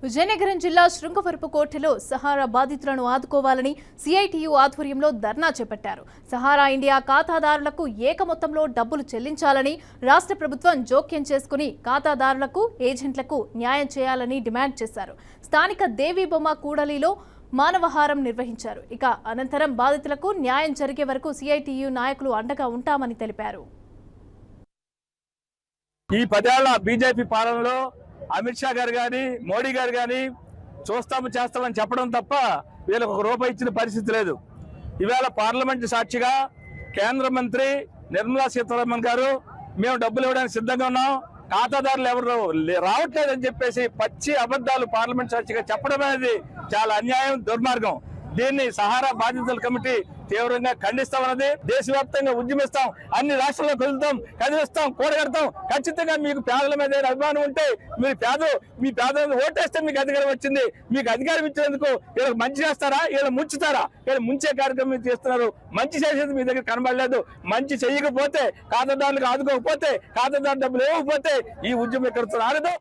విజయనగరం జిల్లా శృంగవరపుకోటలో సహారా బాధితులను ఆదుకోవాలని సిఐటియు ఆధ్వర్యంలో ధర్నా చేపట్టారు. సహారా ఇండియా ఖాతాదారులకు ఏక మొత్తంలో డబ్బులు చెల్లించాలని రాష్ట్ర ప్రభుత్వం జోక్యం చేసుకుని ఖాతాదారులకు ఏజెంట్లకు న్యాయం చేయాలని డిమాండ్ చేశారు. స్థానిక దేవీబొమ్మ కూడలిలో మానవహారం నిర్వహించారు. ఇక అనంతరం బాధితులకు న్యాయం జరిగే వరకు సిఐటియు నాయకులు అండగా ఉంటామని తెలిపారు. ఈ 10 ఏళ్ల బీజేపీ పాలనలో అమిత్ షా గారు కానీ మోడీ గారు కానీ చేస్తామని చెప్పడం తప్ప వీళ్ళకు ఒక రూపాయి ఇచ్చిన పరిస్థితి లేదు. ఇవాళ పార్లమెంటు సాక్షిగా కేంద్ర మంత్రి నిర్మలా సీతారామన్ గారు మేము డబ్బులు ఇవ్వడానికి సిద్ధంగా ఉన్నాం, ఖాతాదారులు ఎవరు రావట్లేదని చెప్పేసి పచ్చి అబద్ధాలు పార్లమెంట్ సాక్షిగా చెప్పడం అనేది చాలా అన్యాయం, దుర్మార్గం. దీన్ని సహారా బాధితుల కమిటీ తీవ్రంగా ఖండిస్తామన్నది. దేశవ్యాప్తంగా ఉద్యమిస్తాం, అన్ని రాష్ట్రాల్లో కదిలిస్తాం, కూడగడతాం. ఖచ్చితంగా మీకు పేదల మీద అభిమానం ఉంటే మీ పేదలను ఓటేస్తే మీకు అధికారం వచ్చింది. మీకు అధికారం ఇచ్చినందుకు వీళ్ళకి మంచి చేస్తారా, వీళ్ళు ముంచుతారా? వీళ్ళు ముంచే కార్యక్రమం చేస్తున్నారు. మంచి చేసేది మీ దగ్గర కనబడలేదు. మంచి చేయకపోతే, ఖాతాదారులకు ఆదుకోకపోతే, ఖాతాదారు డబ్బులు ఇవ్వకపోతే ఈ ఉద్యమం ఇక్కడ ఆగదు.